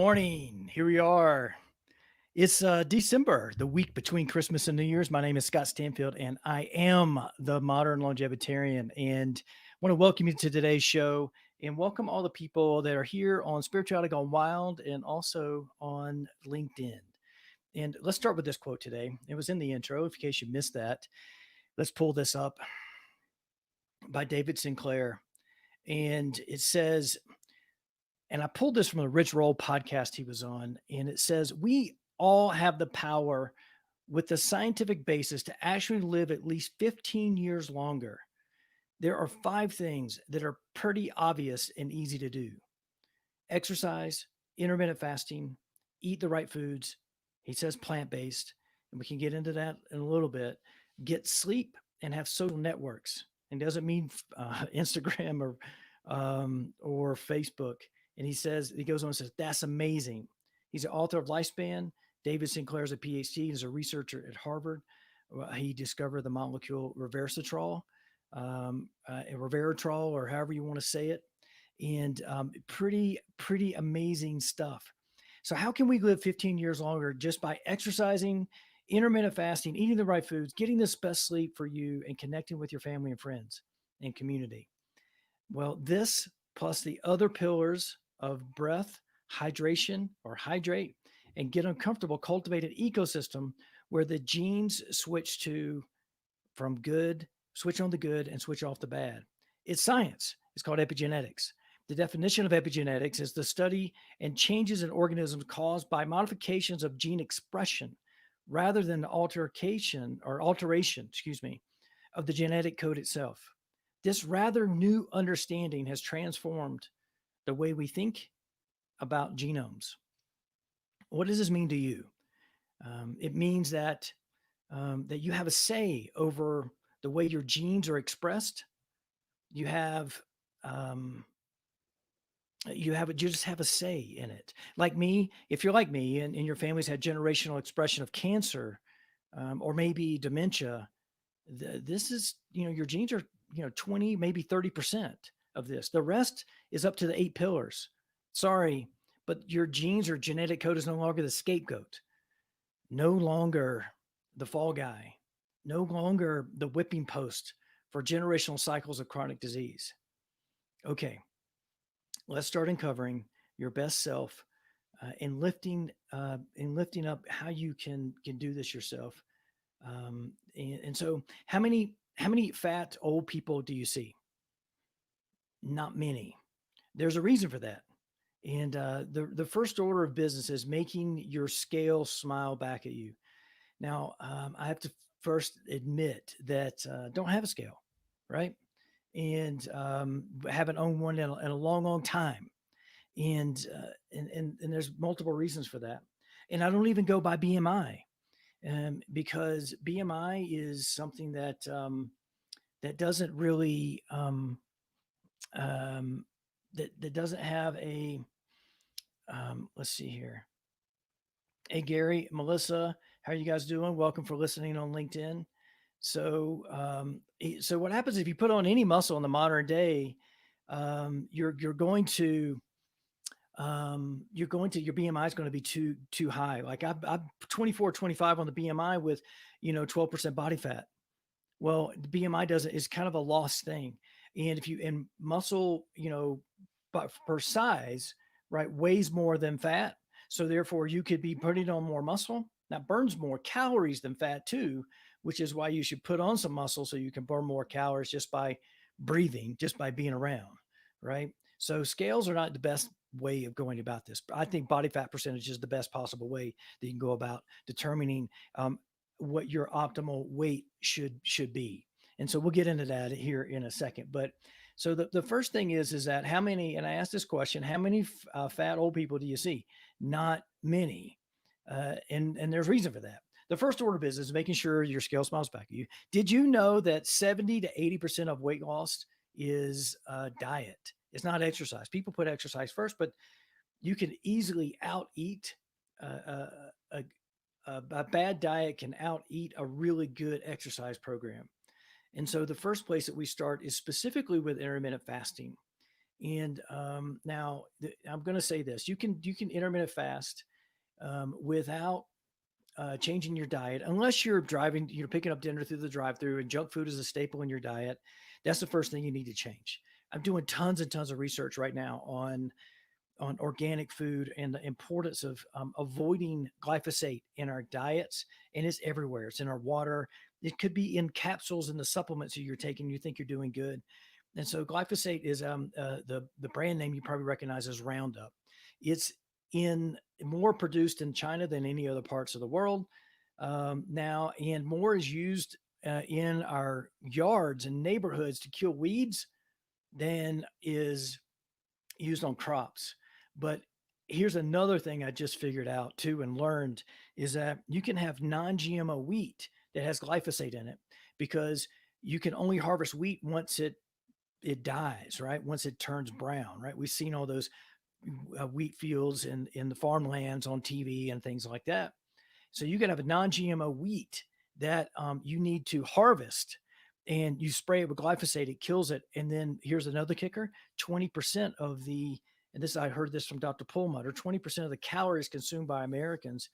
morning. Here we are. It's December, the week between Christmas and New Year's. My name is Scott Stanfield, and I am the Modern Longevitarian. And I want to welcome you to today's show and welcome all the people that are here on Spirituality Gone Wild and also on LinkedIn. And let's start with this quote today. It was in the intro, in case you missed that. Let's pull this up by David Sinclair. And it says, and I pulled this from a Rich Roll podcast he was on, and it says, we all have the power with the scientific basis to actually live at least 15 years longer. There are five things that are pretty obvious and easy to do: exercise, intermittent fasting, eat the right foods. He says plant based, and we can get into that in a little bit. Get sleep and have social networks. And doesn't mean Instagram or Facebook. And he goes on and says, that's amazing. He's the author of Lifespan. David Sinclair is a Ph.D. He's a researcher at Harvard. He discovered the molecule resveratrol, resveratrol, or however you want to say it. And pretty amazing stuff. So how can we live 15 years longer? Just by exercising, intermittent fasting, eating the right foods, getting the best sleep for you, and connecting with your family and friends and community. Well, this plus the other pillars of breath, hydration or hydrate, and get uncomfortable, cultivate an ecosystem where the genes switch to from good, switch on the good and switch off the bad. It's science. It's called epigenetics. The definition of epigenetics is the study and changes in organisms caused by modifications of gene expression rather than the alteration, of the genetic code itself. This rather new understanding has transformed the way we think about genomes. What does this mean to you? It means that you have a say over the way your genes are expressed. You have you just have a say in it. Like me, if you're like me and your family's had generational expression of cancer, or maybe dementia, this is, your genes are, 20, maybe 30% of this. The rest is up to the eight pillars. Sorry, but your genes or genetic code is no longer the scapegoat, no longer the fall guy, no longer the whipping post for generational cycles of chronic disease. Okay, let's start uncovering your best self, and lifting up how you can do this yourself. And so, how many fat old people do you see? Not many. There's a reason for that. And the first order of business is making your scale smile back at you. Now, I have to first admit that don't have a scale, right? And haven't owned one in a long, long time. And there's multiple reasons for that. And I don't even go by BMI, because BMI is something that doesn't really that doesn't have a let's see here. Hey Gary, Melissa, how are you guys doing? Welcome for listening on LinkedIn. So what happens if you put on any muscle in the modern day? You're going to your BMI is going to be too high. Like I'm 24, 25 on the BMI with 12% body fat. Well, the BMI doesn't is kind of a lost thing. And if you in muscle, but per size, right, weighs more than fat. So therefore you could be putting on more muscle. That burns more calories than fat too, which is why you should put on some muscle so you can burn more calories just by breathing, just by being around, right? So scales are not the best way of going about this. I think body fat percentage is the best possible way that you can go about determining what your optimal weight should be. And so we'll get into that here in a second. But so the first thing is that how many, and I asked this question, how many fat old people do you see? Not many. And there's reason for that. The first order of business is making sure your scale smiles back at you. Did you know that 70 to 80% of weight loss is diet? It's not exercise. People put exercise first, but you can easily out eat a bad diet can out eat a really good exercise program. And so the first place that we start is specifically with intermittent fasting. And now I'm going to say this: you can intermittent fast without changing your diet, unless you're driving, you're picking up dinner through the drive-through, and junk food is a staple in your diet. That's the first thing you need to change. I'm doing tons and tons of research right now on organic food and the importance of avoiding glyphosate in our diets. And it's everywhere. It's in our water. It could be in capsules in the supplements that you're taking. You think you're doing good. And so glyphosate is the brand name you probably recognize as Roundup. It's in more produced in China than any other parts of the world now, and more is used in our yards and neighborhoods to kill weeds than is used on crops. But here's another thing I just figured out too and learned is that you can have non-GMO wheat that has glyphosate in it because you can only harvest wheat once it dies, right? Once it turns brown, right? We've seen all those wheat fields in the farmlands on TV and things like that. So you can have a non-GMO wheat that you need to harvest, and you spray it with glyphosate, it kills it. And then here's another kicker: 20% of the, and this I heard this from Dr. Perlmutter, 20% of the calories consumed by Americans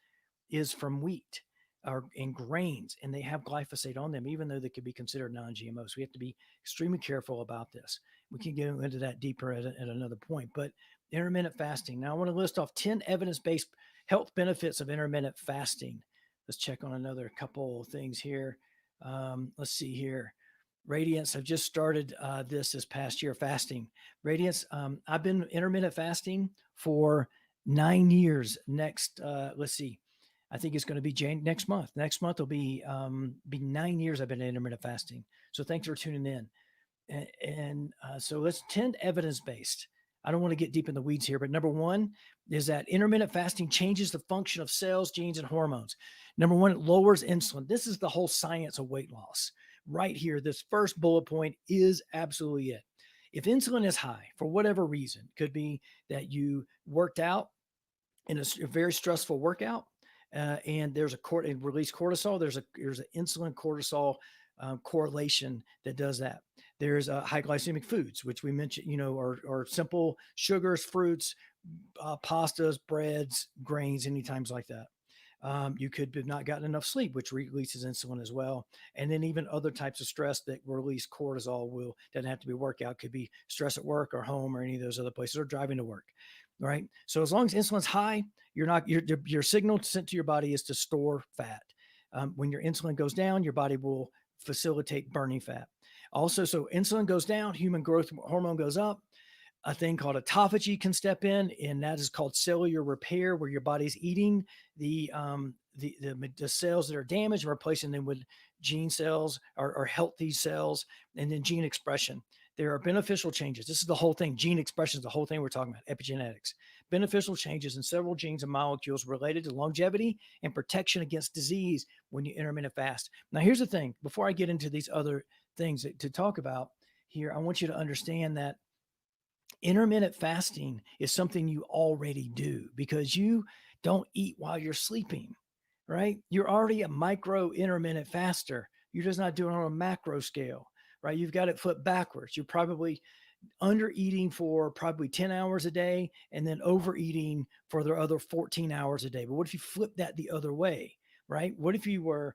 is from wheat or in grains, and they have glyphosate on them, even though they could be considered non-GMO. So we have to be extremely careful about this. We can get into that deeper at another point. But intermittent fasting. Now I want to list off 10 evidence-based health benefits of intermittent fasting. Let's check on another couple of things here. Let's see here. Radiance, I've just started this past year fasting. Radiance, I've been intermittent fasting for 9 years. Next, let's see, I think it's going to be next month. Next month will be 9 years I've been intermittent fasting. So thanks for tuning in. And so let's 10 evidence based. I don't want to get deep in the weeds here, but number one is that intermittent fasting changes the function of cells, genes, and hormones. Number one, it lowers insulin. This is the whole science of weight loss. Right here, this first bullet point is absolutely it. If insulin is high for whatever reason, could be that you worked out in a very stressful workout, and there's a release cortisol. There's an insulin cortisol correlation that does that. There's high glycemic foods, which we mentioned, are simple sugars, fruits, pastas, breads, grains, any times like that. You could have not gotten enough sleep, which releases insulin as well. And then even other types of stress that release cortisol doesn't have to be workout, could be stress at work or home or any of those other places, or driving to work. Right. So as long as insulin's high, your signal sent to your body is to store fat. When your insulin goes down, your body will facilitate burning fat. Also, so insulin goes down, human growth hormone goes up. A thing called autophagy can step in, and that is called cellular repair, where your body's eating the cells that are damaged and replacing them with gene cells or healthy cells, and then gene expression. There are beneficial changes. This is the whole thing. Gene expression is the whole thing we're talking about, epigenetics. Beneficial changes in several genes and molecules related to longevity and protection against disease when you intermittent fast. Now, here's the thing. Before I get into these other things to talk about here, I want you to understand that intermittent fasting is something you already do because you don't eat while you're sleeping, right? You're already a micro intermittent faster. You're just not doing it on a macro scale, right? You've got it flipped backwards. You're probably under eating for probably 10 hours a day and then overeating for the other 14 hours a day. But what if you flip that the other way, right? What if you were,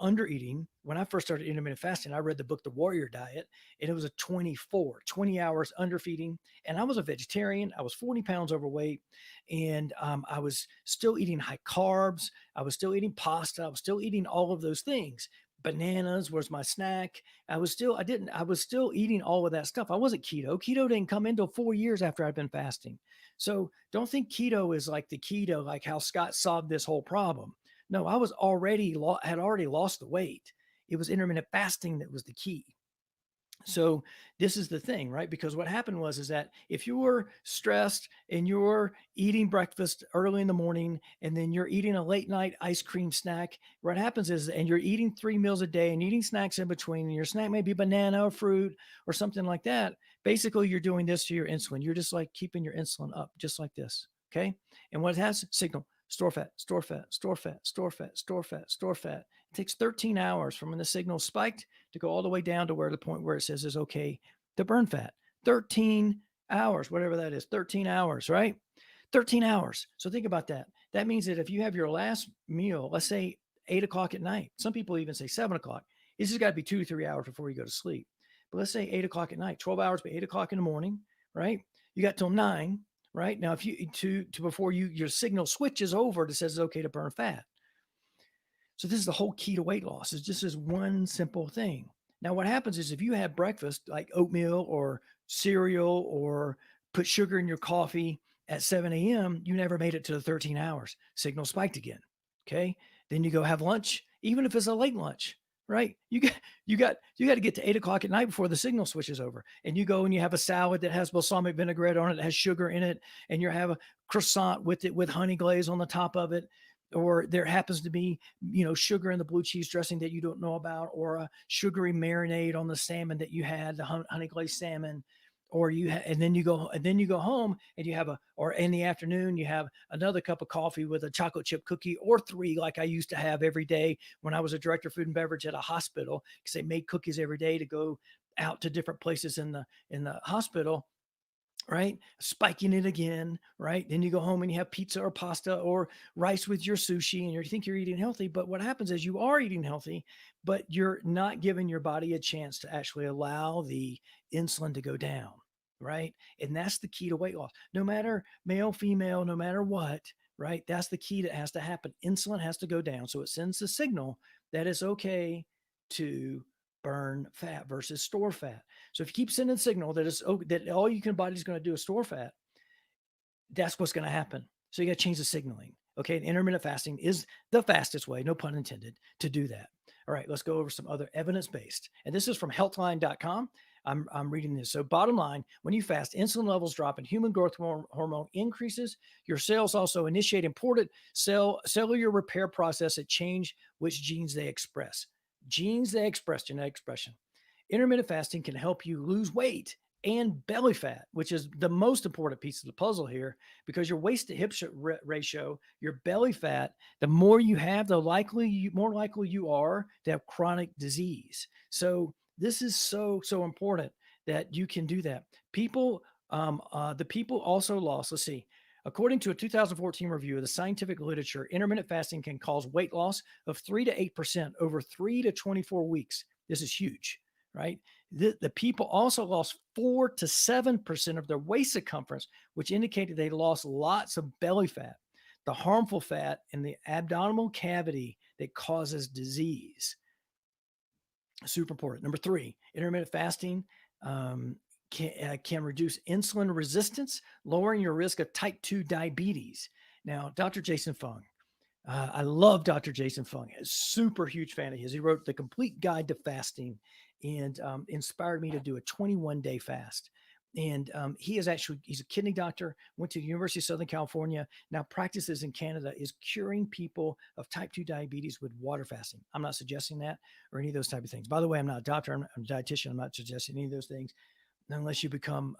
under eating? When I first started intermittent fasting, I read the book, The Warrior Diet, and it was a 20 hours under feeding. And I was a vegetarian. I was 40 pounds overweight, and I was still eating high carbs. I was still eating pasta. I was still eating all of those things. Bananas was my snack. I was still eating all of that stuff. I wasn't keto. Keto didn't come until 4 years after I'd been fasting. So don't think keto is like the keto, like how Scott solved this whole problem. No, I was had already lost the weight. It was intermittent fasting that was the key. So this is the thing, right? Because what happened is that if you were stressed and you're eating breakfast early in the morning and then you're eating a late night ice cream snack, what happens is, and you're eating 3 meals a day and eating snacks in between, and your snack may be banana or fruit or something like that. Basically, you're doing this to your insulin. You're just like keeping your insulin up, just like this. Okay. And what it has, signal, store fat, store fat, store fat, store fat, store fat, store fat. It takes 13 hours from when the signal spiked to go all the way down to where the point where it says is okay to burn fat. 13 hours, whatever that is, 13 hours, right? 13 hours. So think about that. That means that if you have your last meal, let's say 8 o'clock at night, some people even say 7 o'clock. It's just got to be 2 to 3 hours before you go to sleep. But let's say 8 o'clock at night, 12 hours, but 8 o'clock in the morning, right? You got till 9, right? Now, if you to before your signal switches over to says it's okay to burn fat. So this is the whole key to weight loss. Is just this one simple thing. Now, what happens is if you have breakfast like oatmeal or cereal or put sugar in your coffee at 7 a.m., you never made it to the 13 hours. Signal spiked again. Okay. Then you go have lunch, even if it's a late lunch, right? You got to get to 8 o'clock at night before the signal switches over. And you go and you have a salad that has balsamic vinaigrette on it, that has sugar in it, and you have a croissant with it with honey glaze on the top of it. Or there happens to be, sugar in the blue cheese dressing that you don't know about, or a sugary marinade on the salmon that you had, the honey glazed salmon, or and then you go home and you have or in the afternoon you have another cup of coffee with a chocolate chip cookie or three, like I used to have every day when I was a director of food and beverage at a hospital, because they made cookies every day to go out to different places in the hospital, right? Spiking it again, right? Then you go home and you have pizza or pasta or rice with your sushi and you think you're eating healthy. But what happens is you are eating healthy, but you're not giving your body a chance to actually allow the insulin to go down, right? And that's the key to weight loss. No matter male, female, no matter what, right? That's the key that has to happen. Insulin has to go down. So it sends the signal that it's okay to burn fat versus store fat. So if you keep sending a signal that all your body's going to do is store fat, that's what's going to happen. So you got to change the signaling. Okay, and intermittent fasting is the fastest way, no pun intended, to do that. All right, let's go over some other evidence-based. And this is from healthline.com. I'm reading this. So bottom line, when you fast, insulin levels drop and human growth hormone increases. Your cells also initiate important cellular repair process that change which genes they express. Genes they express, genetic expression. Intermittent fasting can help you lose weight and belly fat, which is the most important piece of the puzzle here, because your waist to hip ratio, your belly fat, the more you have, the more likely you are to have chronic disease. So this is so important that you can do that. The people also lost. Let's see. According to a 2014 review of the scientific literature, intermittent fasting can cause weight loss of 3 to 8% over 3 to 24 weeks. This is huge, right? The people also lost 4 to 7% of their waist circumference, which indicated they lost lots of belly fat, the harmful fat in the abdominal cavity that causes disease. Super important. Number 3, intermittent fasting can reduce insulin resistance, lowering your risk of type 2 diabetes. Now, Dr. Jason Fung, I love Dr. Jason Fung. A super huge fan of his. He wrote The Complete Guide to Fasting and inspired me to do a 21-day fast. And he's a kidney doctor, went to the University of Southern California, now practices in Canada, is curing people of type 2 diabetes with water fasting. I'm not suggesting that or any of those type of things. By the way, I'm not a doctor. I'm a dietitian. I'm not suggesting any of those things unless you become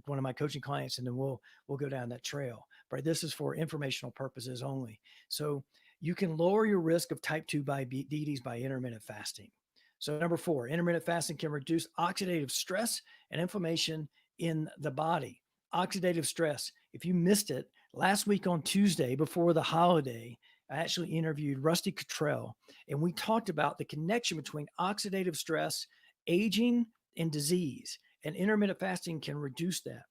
one of my coaching clients, and then we'll go down that trail. But this is for informational purposes only. So you can lower your risk of type 2 diabetes by intermittent fasting. So number 4, intermittent fasting can reduce oxidative stress and inflammation in the body. Oxidative stress. If you missed it, last week on Tuesday before the holiday, I actually interviewed Rusty Cottrell, and we talked about the connection between oxidative stress, aging, and disease. And intermittent fasting can reduce that.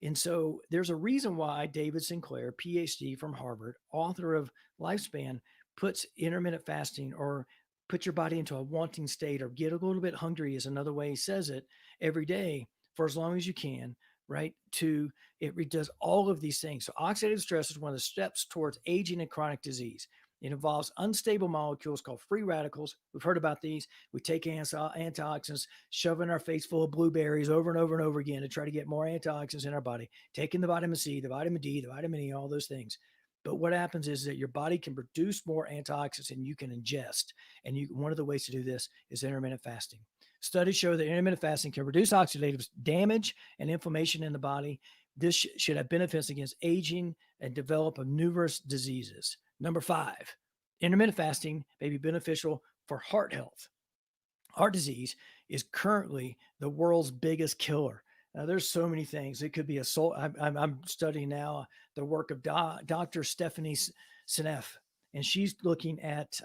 And so there's a reason why David Sinclair, Ph.D. from Harvard, author of Lifespan, puts intermittent fasting, or put your body into a wanting state, or get a little bit hungry is another way he says it, every day for as long as you can, right? It does all of these things. So oxidative stress is one of the steps towards aging and chronic disease. It involves unstable molecules called free radicals. We've heard about these. We take antioxidants, shove in our face full of blueberries over and over and over again to try to get more antioxidants in our body, taking the vitamin C, the vitamin D, the vitamin E, all those things. But what happens is that your body can produce more antioxidants than you can ingest. And one of the ways to do this is intermittent fasting. Studies show that intermittent fasting can reduce oxidative damage and inflammation in the body. This should have benefits against aging and develop of numerous diseases. Number 5, intermittent fasting may be beneficial for heart health. Heart disease is currently the world's biggest killer. There's so many things. It could be a soul. I'm studying now the work of Dr. Stephanie Seneff, and she's looking at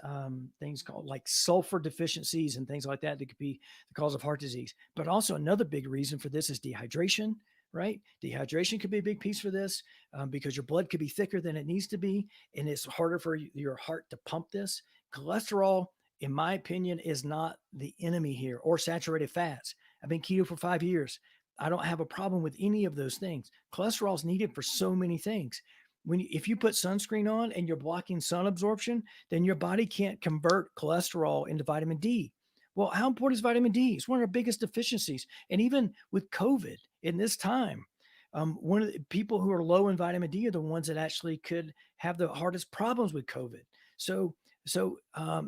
things called like sulfur deficiencies and things like that that could be the cause of heart disease. But also another big reason for this is dehydration. Right, dehydration could be a big piece for this because your blood could be thicker than it needs to be, and it's harder for your heart to pump this. Cholesterol, in my opinion, is not the enemy here, or saturated fats. I've been keto for 5 years. I don't have a problem with any of those things. Cholesterol is needed for so many things. If you put sunscreen on and you're blocking sun absorption, then your body can't convert cholesterol into vitamin D. Well, how important is vitamin D? It's one of our biggest deficiencies. And even with COVID in this time, one of the people who are low in vitamin D are the ones that actually could have the hardest problems with COVID. So,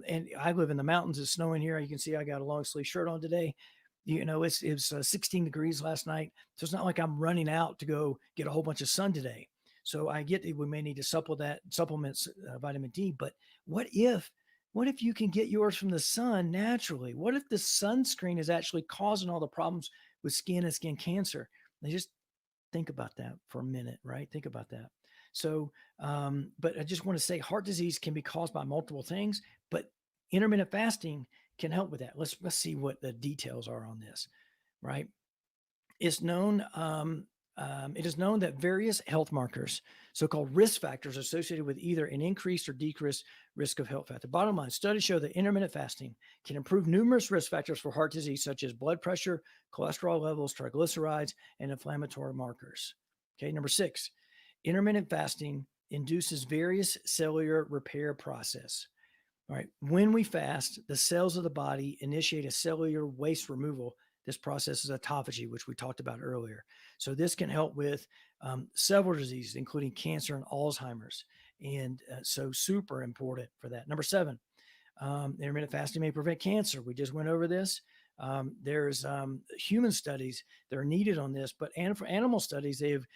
and I live in the mountains. It's snowing here. You can see I got a long sleeve shirt on today. It's 16 degrees last night, so it's not like I'm running out to go get a whole bunch of sun today. So I get that we may need to supplement vitamin D. But what if what if you can get yours from the sun naturally? What if the sunscreen is actually causing all the problems with skin and skin cancer? They just think about that for a minute, right? Think about that. So, but I just want to say heart disease can be caused by multiple things, but intermittent fasting can help with that. Let's see what the details are on this, right? It's known it is known that various health markers, so-called risk factors, associated with either an increased or decreased risk of health. The bottom line: studies show that intermittent fasting can improve numerous risk factors for heart disease, such as blood pressure, cholesterol levels, triglycerides, and inflammatory markers. Okay, number 6, intermittent fasting induces various cellular repair process. All right. When we fast, the cells of the body initiate a cellular waste removal. This process is autophagy, which we talked about earlier. So this can help with several diseases, including cancer and Alzheimer's. And so super important for that. Number 7, intermittent fasting may prevent cancer. We just went over this. There's human studies that are needed on this, but for animal studies, they have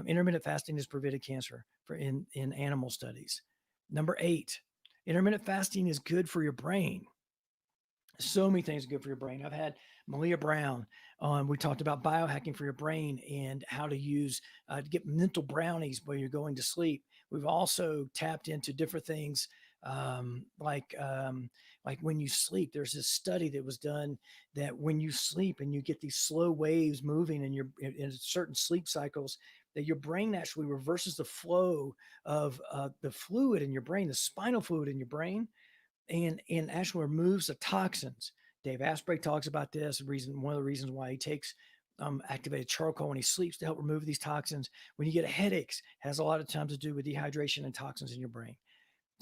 intermittent fasting has prevented cancer in animal studies. Number 8, intermittent fasting is good for your brain. So many things are good for your brain. I've had Malia Brown on. We talked about biohacking for your brain and how to use to get mental brownies while you're going to sleep. We've also tapped into different things like when you sleep. There's this study that was done that when you sleep and you get these slow waves moving in certain sleep cycles, that your brain actually reverses the flow of the fluid in your brain, the spinal fluid in your brain, and actually removes the toxins. Dave Asprey talks about this. One of the reasons why he takes activated charcoal when he sleeps to help remove these toxins. When you get headaches, it has a lot of times to do with dehydration and toxins in your brain.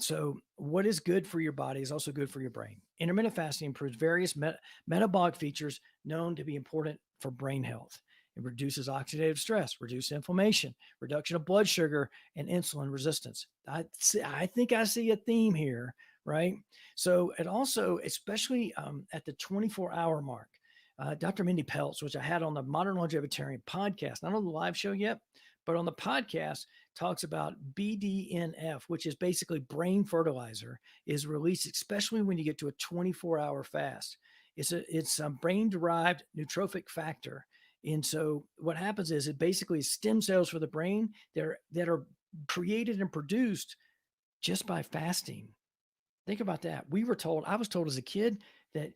So, what is good for your body is also good for your brain. Intermittent fasting improves various metabolic features known to be important for brain health. It reduces oxidative stress, reduces inflammation, reduction of blood sugar, and insulin resistance. I think I see a theme here, right? So, it also, especially at the 24-hour mark, Dr. Mindy Peltz, which I had on the Modern Longevitarian podcast, not on the live show yet, but on the podcast, talks about BDNF, which is basically brain fertilizer, is released, especially when you get to a 24-hour fast. It's a brain-derived neurotrophic factor. And so what happens is it basically is stem cells for the brain that are created and produced just by fasting. Think about that. I was told as a kid that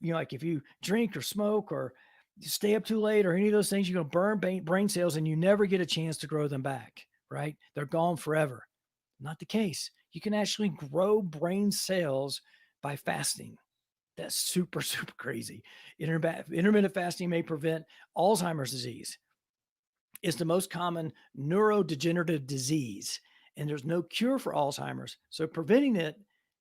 like if you drink or smoke or you stay up too late or any of those things, you're going to burn brain cells and you never get a chance to grow them back, right? They're gone forever. Not the case. You can actually grow brain cells by fasting. That's super, super crazy. Intermittent fasting may prevent Alzheimer's disease. It's the most common neurodegenerative disease, and there's no cure for Alzheimer's. So preventing it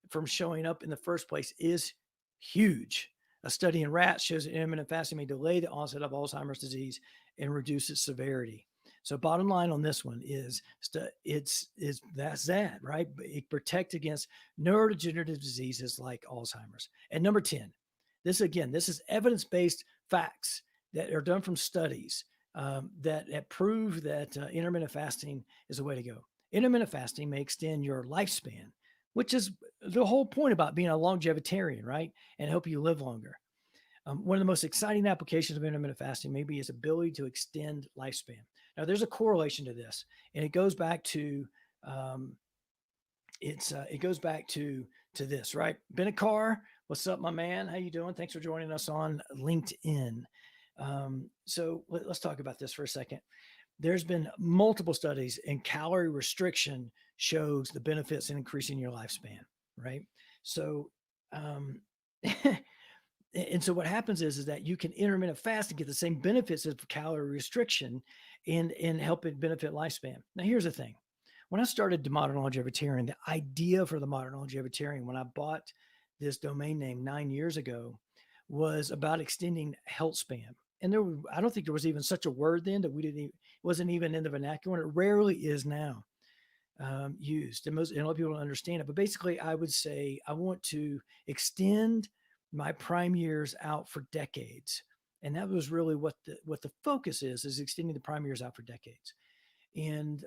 from showing up in the first place is huge. A study in rats shows that intermittent fasting may delay the onset of Alzheimer's disease and reduce its severity. So bottom line on this one is that's that, right? It protects against neurodegenerative diseases like Alzheimer's. And number 10, this is evidence-based facts that are done from studies that prove that intermittent fasting is the way to go. Intermittent fasting may extend your lifespan, which is the whole point about being a longevitarian, right? And help you live longer. One of the most exciting applications of intermittent fasting maybe is ability to extend lifespan. Now, there's a correlation to this, and it goes back to um, it goes back to this, right? Benakar, what's up, my man? How you doing? Thanks for joining us on LinkedIn. So let's talk about this for a second. There's been multiple studies, and calorie restriction shows the benefits in increasing your lifespan, right? So, um, and so what happens is that you can intermittent fast and get the same benefits of calorie restriction and help it benefit lifespan. Now, here's the thing. When I started the Modern Longevitarian, the idea for the Modern Longevitarian, when I bought this domain name 9 years ago, was about extending health span. And I don't think there was even such a word then that we didn't even, wasn't even in the vernacular. And it rarely is now used. And a lot of people don't understand it. But basically, I would say I want to extend my prime years out for decades. And that was really what the focus is extending the prime years out for decades. And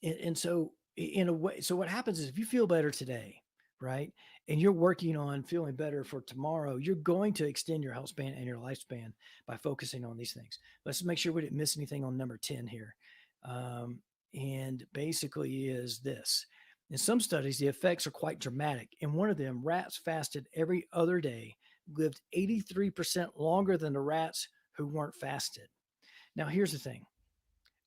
and so in a way, so what happens is if you feel better today, right, and you're working on feeling better for tomorrow, you're going to extend your health span and your lifespan by focusing on these things. Let's make sure we didn't miss anything on number 10 here. Um, and basically is this. In some studies, the effects are quite dramatic. In one of them, rats fasted every other day, lived 83% longer than the rats who weren't fasted. Now, here's the thing.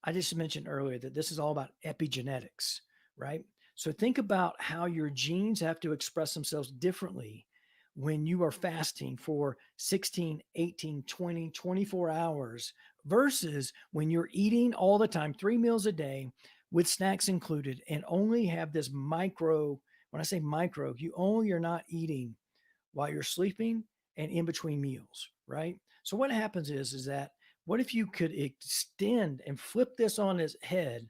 I just mentioned earlier that this is all about epigenetics, right? So think about how your genes have to express themselves differently when you are fasting for 16, 18, 20, 24 hours versus when you're eating all the time, 3 meals a day with snacks included, and only have this micro. When I say micro, you only are not eating while you're sleeping and in between meals, right? So what happens is that what if you could extend and flip this on its head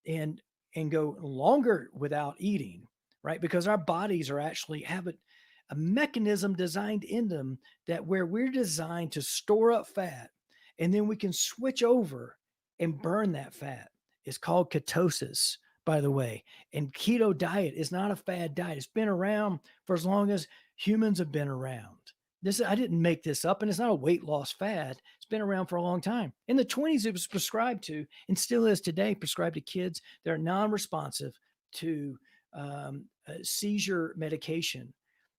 and go longer without eating, right? Because our bodies are actually have a mechanism designed in them that where we're designed to store up fat and then we can switch over and burn that fat. It's called ketosis, by the way. And keto diet is not a fad diet. It's been around for as long as humans have been around. This I didn't make this up, and it's not a weight loss fad. It's been around for a long time. In the 20s, it was prescribed to, and still is today, prescribed to kids that are non-responsive to seizure medication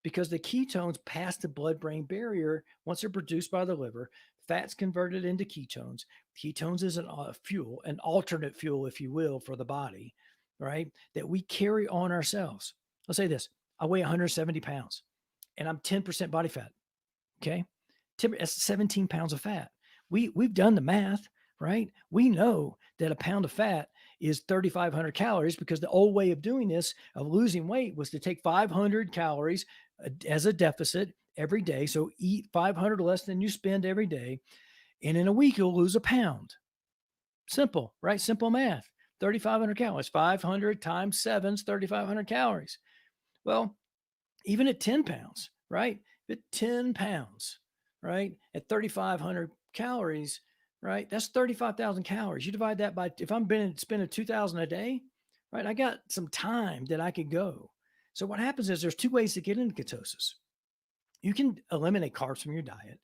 because the ketones pass the blood-brain barrier once they're produced by the liver. Fats converted into ketones. Ketones is a fuel, an alternate fuel, if you will, for the body, right? That we carry on ourselves. Let's say this: I weigh 170 pounds, and I'm 10% body fat. Okay. That's 17 pounds of fat. We've done the math, right? We know that a pound of fat is 3,500 calories because the old way of doing this, of losing weight, was to take 500 calories as a deficit every day. So eat 500 less than you spend every day. And in a week, you'll lose a pound. Simple, right? Simple math. 3,500 calories. 500 times 7 is 3,500 calories. Well, even at 10 pounds, right? At 10 pounds, right? At 3,500 calories, right? That's 35,000 calories. You divide that by, if I'm spending 2,000 a day, right? I got some time that I could go. So what happens is there's two ways to get into ketosis. You can eliminate carbs from your diet,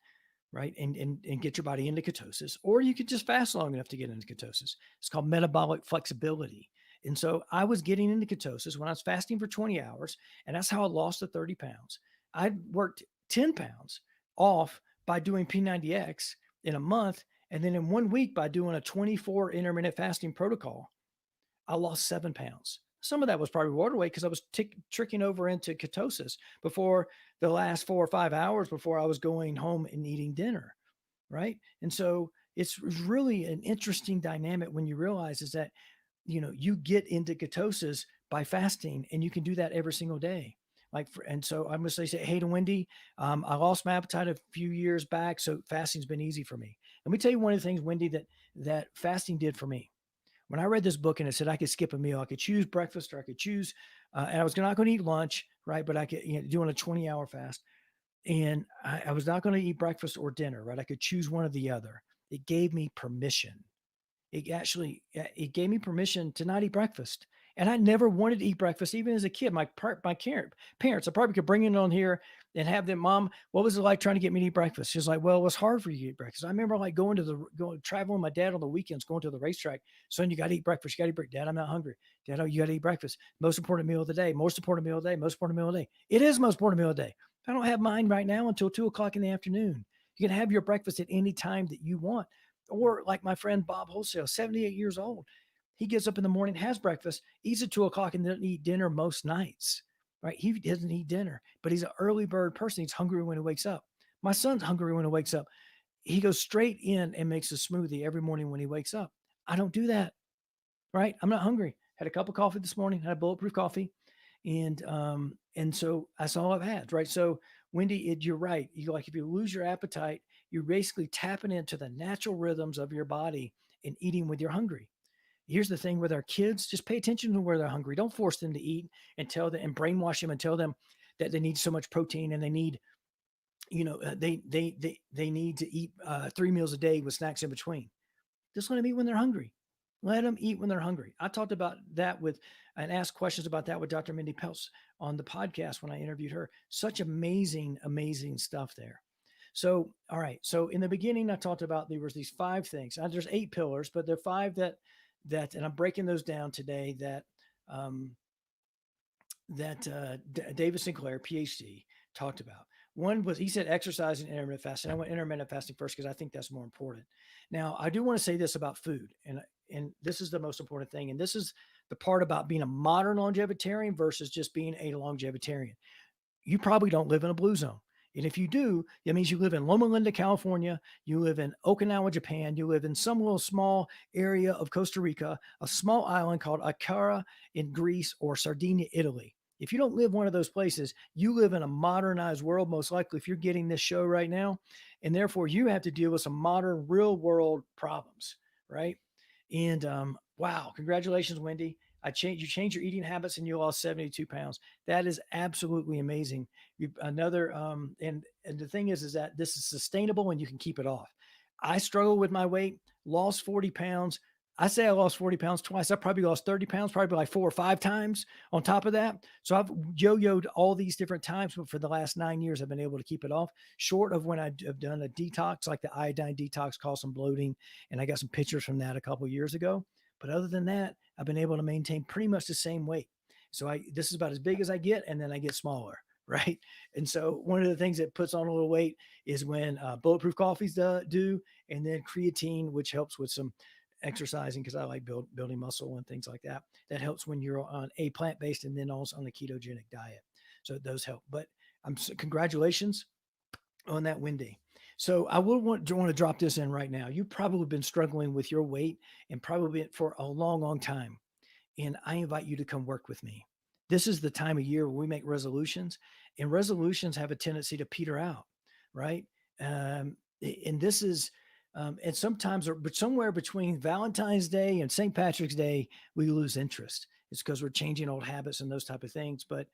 right? And get your body into ketosis, or you could just fast long enough to get into ketosis. It's called metabolic flexibility. And so I was getting into ketosis when I was fasting for 20 hours, and that's how I lost the 30 pounds. I worked 10 pounds off by doing P90X in a month. And then in 1 week, by doing a 24 intermittent fasting protocol, I lost 7 pounds. Some of that was probably water weight because I was tricking over into ketosis before the last 4 or 5 hours before I was going home and eating dinner. Right. And so it's really an interesting dynamic when you realize is that, you get into ketosis by fasting, and you can do that every single day. And so I'm going to say, hey to Wendy, I lost my appetite a few years back. So fasting's been easy for me. Let me tell you one of the things, Wendy, that fasting did for me. When I read this book and it said I could skip a meal, I could choose breakfast or I could choose, and I was not going to eat lunch, right? But I could, doing a 20-hour fast, and I was not going to eat breakfast or dinner, right? I could choose one or the other. It gave me permission. It gave me permission to not eat breakfast And I never wanted to eat breakfast, even as a kid. Parents, I probably could bring it on here and have them, Mom, what was it like trying to get me to eat breakfast? She's like, well, it was hard for you to eat breakfast. I remember like going traveling with my dad on the weekends, going to the racetrack. Son, you got to eat breakfast. You got to eat breakfast. Dad, I'm not hungry. Dad, oh, you got to eat breakfast. Most important meal of the day. Most important meal of the day. Most important meal of the day. It is most important meal of the day. I don't have mine right now until 2 o'clock in the afternoon. You can have your breakfast at any time that you want. Or like my friend Bob Wholesale, 78 years old. He gets up in the morning, has breakfast, eats at 2 o'clock, and doesn't eat dinner most nights. Right? He doesn't eat dinner, but he's an early bird person. He's hungry when he wakes up. My son's hungry when he wakes up. He goes straight in and makes a smoothie every morning when he wakes up. I don't do that. Right? I'm not hungry. Had a cup of coffee this morning. Had a bulletproof coffee, and so that's all I've had. Right? So Wendy, you're right. You like if you lose your appetite, you're basically tapping into the natural rhythms of your body and eating when you're hungry. Here's the thing with our kids, just pay attention to where they're hungry. Don't force them to eat and tell them and brainwash them and tell them that they need so much protein and they need, they need to eat 3 meals a day with snacks in between. Just let them eat when they're hungry. Let them eat when they're hungry. I talked about that with and asked questions about that with Dr. Mindy Pelz on the podcast when I interviewed her. Such amazing, amazing stuff there. So, all right. So in the beginning, I talked about there was these 5 things. There's 8 pillars, but there are 5 and I'm breaking those down today um, David Sinclair, Ph.D., talked about. One was he said exercise and intermittent fasting. I went intermittent fasting first because I think that's more important. Now, I do want to say this about food, and this is the most important thing, and this is the part about being a modern longevitarian versus just being a longevitarian. You probably don't live in a blue zone. And if you do, that means you live in Loma Linda, California, you live in Okinawa, Japan, you live in some little small area of Costa Rica, a small island called Ikara in Greece, or Sardinia, Italy. If you don't live one of those places, you live in a modernized world, most likely, if you're getting this show right now. And therefore, you have to deal with some modern, real world problems, right? And wow, congratulations, Wendy. You changed your eating habits and you lost 72 pounds. That is absolutely amazing. Another and the thing is that this is sustainable and you can keep it off. I struggle with my weight, lost 40 pounds. I say I lost 40 pounds twice. I probably lost 30 pounds, probably like 4 or 5 times on top of that. So I've yo-yoed all these different times, but for the last 9 years, I've been able to keep it off. Short of when I have done a detox, like the iodine detox, caused some bloating, and I got some pictures from that a couple of years ago. But other than that, I've been able to maintain pretty much the same weight. So this is about as big as I get, and then I get smaller, right? And so one of the things that puts on a little weight is when bulletproof coffees do, and then creatine, which helps with some exercising because I like building muscle and things like that. That helps when you're on a plant based and then also on a ketogenic diet. So those help. But congratulations on that, Wendy. So I will want to drop this in right now. You've probably been struggling with your weight and probably for a long, long time. And I invite you to come work with me. This is the time of year where we make resolutions, and resolutions have a tendency to peter out, right? And this is, and sometimes, but somewhere between Valentine's Day and St. Patrick's Day, we lose interest. It's because we're changing old habits and those type of things. But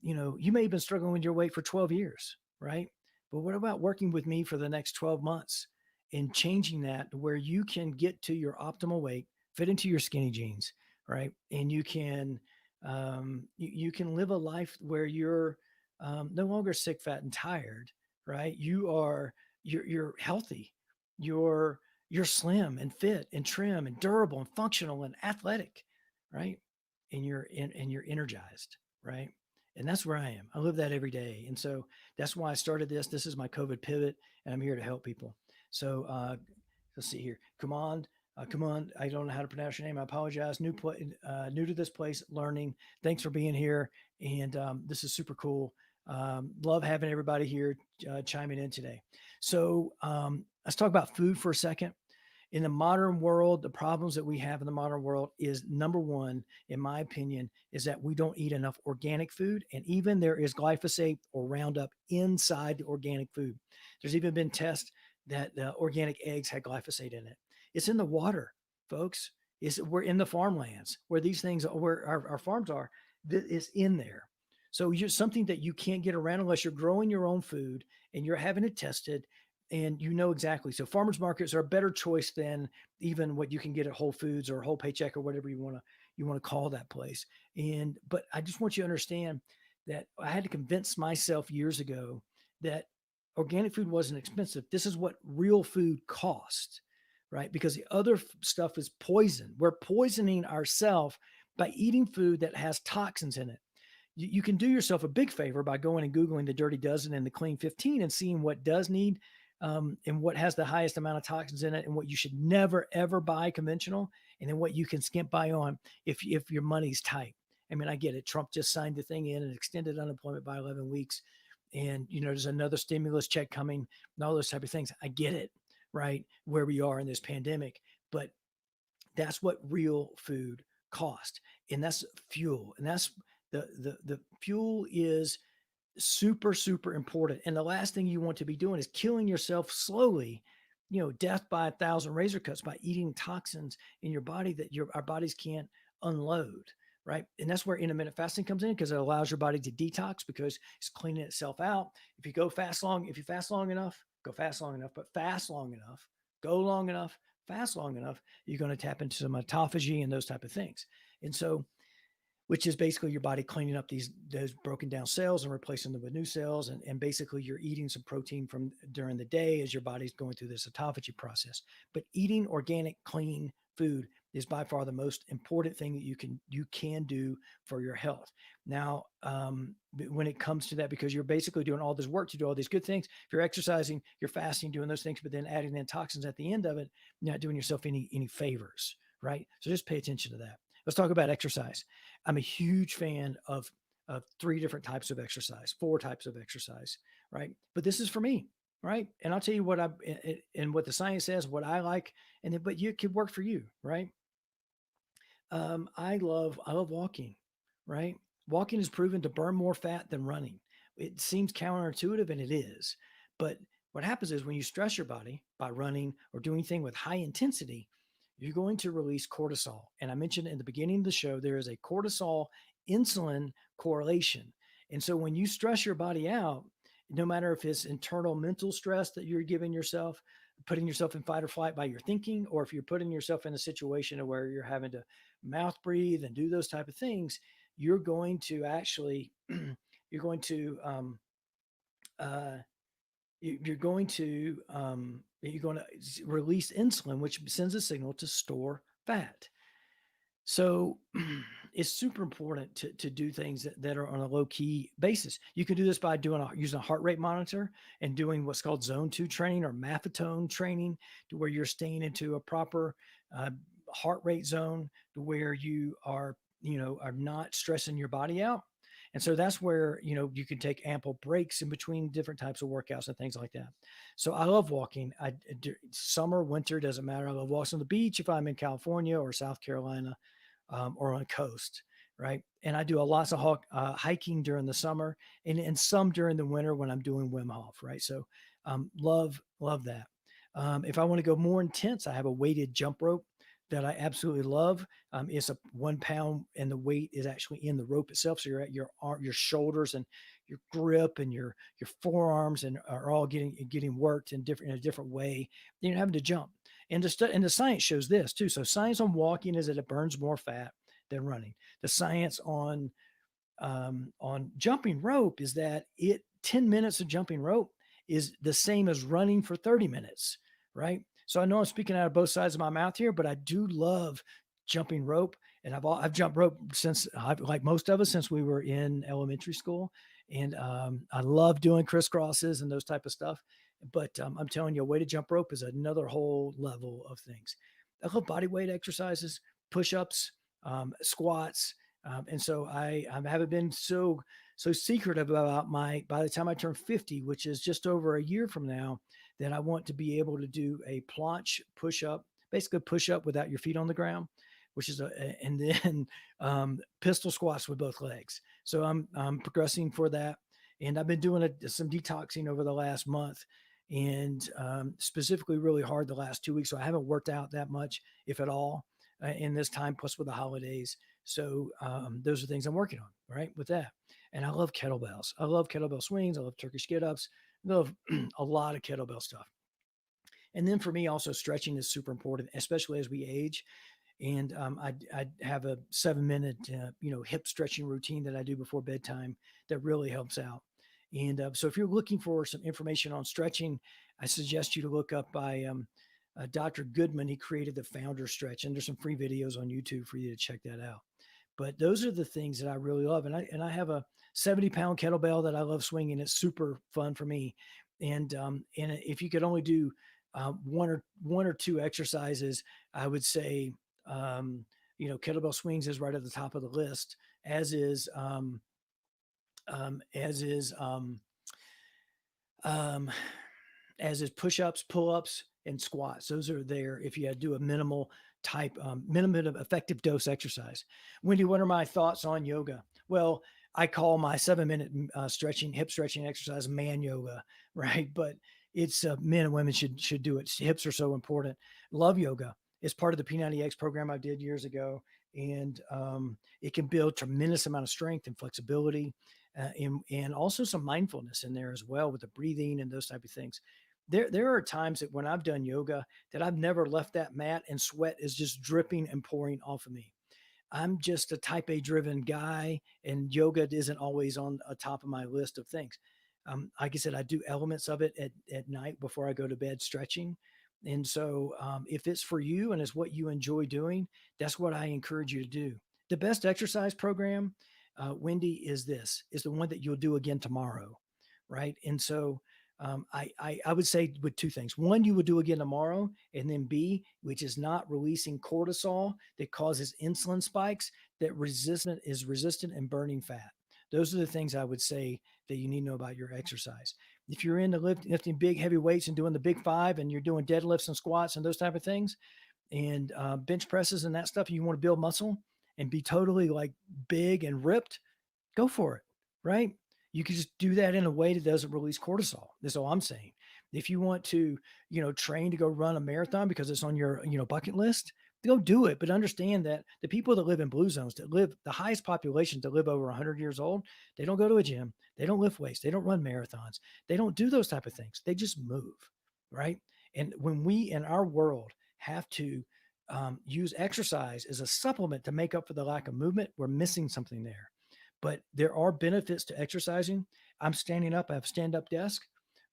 you may have been struggling with your weight for 12 years, right? But what about working with me for the next 12 months and changing that to where you can get to your optimal weight, fit into your skinny jeans, right? And you can live a life where you're no longer sick, fat, and tired, right? You're healthy, you're slim and fit and trim and durable and functional and athletic, right? And you're energized, right? And that's where I am. I live that every day. And so that's why I started this. This is my COVID pivot, and I'm here to help people. So let's see here. Come on. I don't know how to pronounce your name. I apologize. New to this place, learning. Thanks for being here. And this is super cool. Love having everybody here chiming in today. So let's talk about food for a second. In the modern world, the problems that we have in the modern world is number one, in my opinion, is that we don't eat enough organic food. And even there is glyphosate or Roundup inside the organic food. There's even been tests that organic eggs had glyphosate in it. It's in the water, folks. We're in the farmlands where these things, where our farms are, that is in there. So you're something that you can't get around unless you're growing your own food and you're having it tested and you know exactly. So farmers markets are a better choice than even what you can get at Whole Foods or Whole Paycheck or whatever you want to you want to call that place. But I just want you to understand that I had to convince myself years ago that organic food wasn't expensive. This is what real food costs, right? Because the other stuff is poison. We're poisoning ourselves by eating food that has toxins in it. You can do yourself a big favor by going and Googling the Dirty Dozen and the Clean 15 and seeing what does need and what has the highest amount of toxins in it and what you should never, ever buy conventional and then what you can skimp by on if your money's tight. I mean, I get it. Trump just signed the thing in and extended unemployment by 11 weeks. And, there's another stimulus check coming and all those type of things. I get it, right? Where we are in this pandemic. But that's what real food cost. And that's fuel. And that's the fuel is super, super important. And the last thing you want to be doing is killing yourself slowly, death by 1,000 razor cuts by eating toxins in your body that our bodies can't unload. Right. And that's where intermittent fasting comes in because it allows your body to detox because it's cleaning itself out. If you fast long enough, go fast long enough, but fast long enough, go long enough, fast long enough, you're going to tap into some autophagy and those type of things. And so which is basically your body cleaning up those broken down cells and replacing them with new cells. And basically you're eating some protein from during the day as your body's going through this autophagy process. But eating organic, clean food is by far the most important thing that you can do for your health. Now, when it comes to that, because you're basically doing all this work to do all these good things, if you're exercising, you're fasting, doing those things, but then adding in toxins at the end of it, you're not doing yourself any favors, right? So just pay attention to that. Let's talk about exercise. I'm a huge fan of three different types of exercise, four types of exercise, right? But this is for me, right? And I'll tell you what and what the science says, what I like, but you could work for you, right? I love walking, right? Walking is proven to burn more fat than running. It seems counterintuitive, and it is. But what happens is when you stress your body by running or doing anything with high intensity, you're going to release cortisol. And I mentioned in the beginning of the show, there is a cortisol insulin correlation. And so when you stress your body out, no matter if it's internal mental stress that you're giving yourself, putting yourself in fight or flight by your thinking, or if you're putting yourself in a situation where you're having to mouth breathe and do those type of things, you're going to actually, you're going to, uh, you're going to release insulin, which sends a signal to store fat. So it's super important to do things that are on a low key basis. You can do this by using a heart rate monitor and doing what's called zone 2 training or maffetone training, to where you're staying into a proper uh, heart rate zone, to where you are not stressing your body out. And so that's where, you can take ample breaks in between different types of workouts and things like that. So I love walking. Summer, winter, doesn't matter. I love walking on the beach if I'm in California or South Carolina, or on the coast, right? And I do a lots of hiking during the summer and some during the winter when I'm doing Wim Hof, right? So love that. If I want to go more intense, I have a weighted jump rope that I absolutely love. It's a 1 pound, and the weight is actually in the rope itself. So you're at your shoulders and your grip and your forearms and are all getting worked in a different way. You're having to jump. And the science shows this too. So science on walking is that it burns more fat than running. The science on jumping rope is that 10 minutes of jumping rope is the same as running for 30 minutes, right? So I know I'm speaking out of both sides of my mouth here, but I do love jumping rope. And I've jumped rope like most of us, since we were in elementary school. And I love doing crisscrosses and those type of stuff. But I'm telling you, a way to jump rope is another whole level of things. I love body weight exercises, push-ups, squats. And so I haven't been so secretive about by the time I turn 50, which is just over a year from now, that I want to be able to do a planche push up, basically push up without your feet on the ground, which is and then pistol squats with both legs. So I'm progressing for that. And I've been doing some detoxing over the last month, and specifically really hard the last 2 weeks. So I haven't worked out that much, if at all, in this time, plus with the holidays. So those are things I'm working on, right, with that. And I love kettlebells. I love kettlebell swings. I love Turkish get-ups. I love a lot of kettlebell stuff. And then for me, also stretching is super important, especially as we age. And I have a 7 minute, hip stretching routine that I do before bedtime that really helps out. And so if you're looking for some information on stretching, I suggest you to look up by Dr. Goodman. He created the founder stretch, and there's some free videos on YouTube for you to check that out. But those are the things that I really love. And I have a 70-pound kettlebell that I love swinging. It's super fun for me. And if you could only do one or two exercises, I would say kettlebell swings is right at the top of the list, as is as is um, as is push-ups, pull-ups, and squats. Those are there if you do a minimum effective dose exercise. Wendy, what are my thoughts on yoga? Well, I call my 7 minute hip stretching exercise man yoga, right? But it's men and women should do it. Hips are so important. Love yoga. It's part of the P90X program I did years ago, and it can build tremendous amount of strength and flexibility, and also some mindfulness in there as well with the breathing and those type of things. There are times that when I've done yoga that I've never left that mat and sweat is just dripping and pouring off of me. I'm just a type A driven guy, and yoga isn't always on a top of my list of things. Like I said, I do elements of it at night before I go to bed, stretching. And so, if it's for you and it's what you enjoy doing, that's what I encourage you to do. The best exercise program, Wendy, is the one that you'll do again tomorrow, right? And so, I would say with two things. One, you would do again tomorrow, and then B, which is not releasing cortisol that causes insulin spikes is resistant and burning fat. Those are the things I would say that you need to know about your exercise. If you're into lifting big heavy weights and doing the big five, and you're doing deadlifts and squats and those type of things, and bench presses and that stuff, you want to build muscle and be totally like big and ripped, go for it, right? You can just do that in a way that doesn't release cortisol. That's all I'm saying. If you want to, train to go run a marathon because it's on your, bucket list, go do it. But understand that the people that live in blue zones, that live the highest population to live over 100 years old, they don't go to a gym, they don't lift weights, they don't run marathons, they don't do those type of things. They just move, right? And when we in our world have to use exercise as a supplement to make up for the lack of movement, we're missing something there. But there are benefits to exercising. I'm standing up, I have a stand up desk,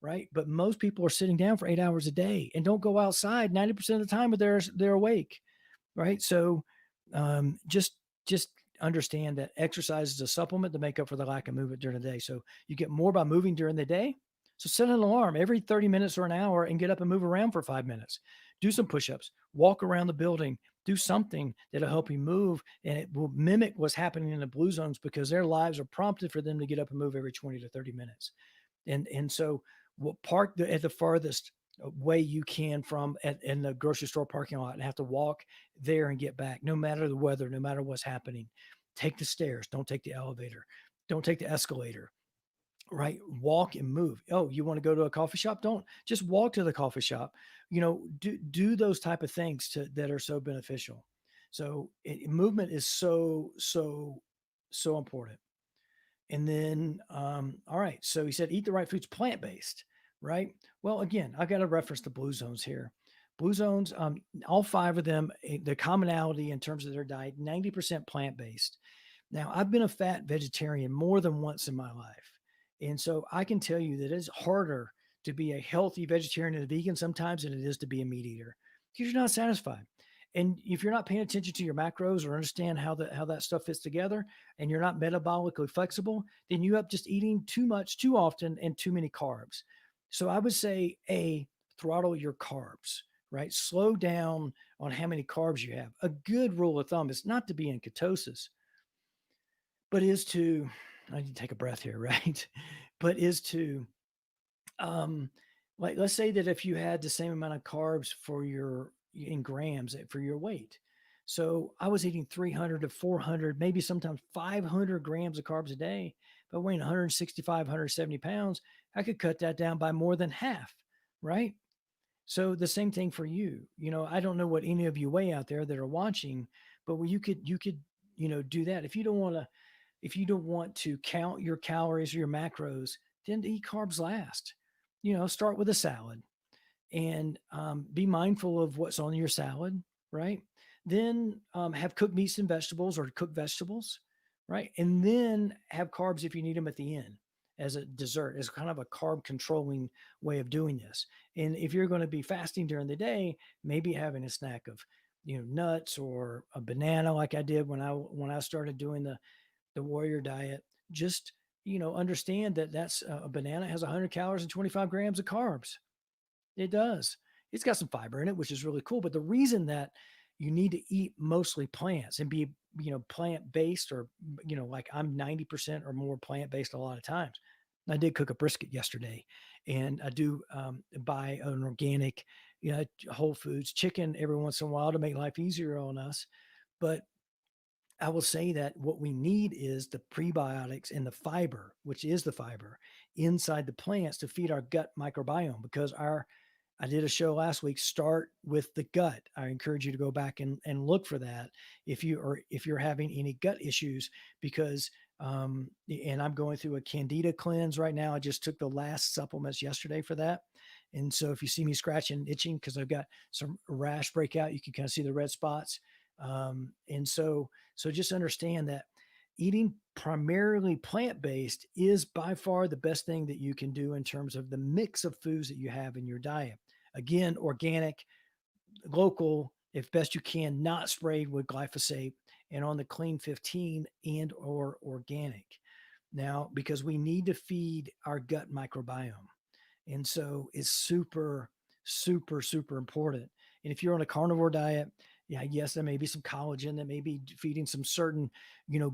right? But most people are sitting down for 8 hours a day and don't go outside 90% of the time, but they're awake, right? So just understand that exercise is a supplement to make up for the lack of movement during the day. So you get more by moving during the day. So set an alarm every 30 minutes or an hour and get up and move around for 5 minutes. Do some push-ups, walk around the building, do something that'll help you move, and it will mimic what's happening in the blue zones because their lives are prompted for them to get up and move every 20 to 30 minutes. And so we'll park at the farthest way you can in the grocery store parking lot and have to walk there and get back, no matter the weather, no matter what's happening. Take the stairs, don't take the elevator, don't take the escalator, right? Walk and move. Oh, you want to go to a coffee shop? Don't just walk to the coffee shop. Do those type of things that are so beneficial. So movement is so important. And then, all right. So he said, eat the right foods, plant based, right? Well, again, I got to reference the blue zones here. Blue zones, all five of them, the commonality in terms of their diet, 90% plant based. Now, I've been a fat vegetarian more than once in my life. And so I can tell you that it's harder to be a healthy vegetarian and a vegan sometimes than it is to be a meat eater because you're not satisfied. And if you're not paying attention to your macros or understand how that stuff fits together, and you're not metabolically flexible, then you up just eating too much, too often, and too many carbs. So I would say, throttle your carbs, right? Slow down on how many carbs you have. A good rule of thumb is not to be in ketosis, but is to, I need to take a breath here, right? But is to, like, let's say that if you had the same amount of carbs in grams for your weight. So I was eating 300 to 400, maybe sometimes 500 grams of carbs a day, but weighing 165, 170 pounds, I could cut that down by more than half, right? So the same thing for you. I don't know what any of you weigh out there that are watching, but you could do that. If you don't want to count your calories or your macros, then eat carbs last. Start with a salad and be mindful of what's on your salad, right? then have cooked meats and vegetables or cooked vegetables, right? And then have carbs if you need them at the end as a dessert, as kind of a carb controlling way of doing this. And if you're going to be fasting during the day, maybe having a snack of, nuts or a banana like I did when I started doing the warrior diet. Just, understand that that's a banana has 100 calories and 25 grams of carbs. It does. It's got some fiber in it, which is really cool. But the reason that you need to eat mostly plants and be, plant based, or, like I'm 90% or more plant based a lot of times. I did cook a brisket yesterday, and I do buy an organic, whole foods chicken every once in a while to make life easier on us. But I will say that what we need is the prebiotics and the fiber, which is the fiber inside the plants to feed our gut microbiome. Because I did a show last week, start with the gut. I encourage you to go back and look for that if you're having any gut issues, because and I'm going through a candida cleanse right now. I just took the last supplements yesterday for that. And so if you see me scratching, itching, because I've got some rash breakout, you can kind of see the red spots. And so just understand that eating primarily plant based is by far the best thing that you can do in terms of the mix of foods that you have in your diet. Again, organic, local, if best you can, not sprayed with glyphosate, and on the clean 15 and or organic. Now, because we need to feed our gut microbiome. And so it's super, super, super important. And if you're on a carnivore diet, yeah, yes, there may be some collagen that may be feeding some certain,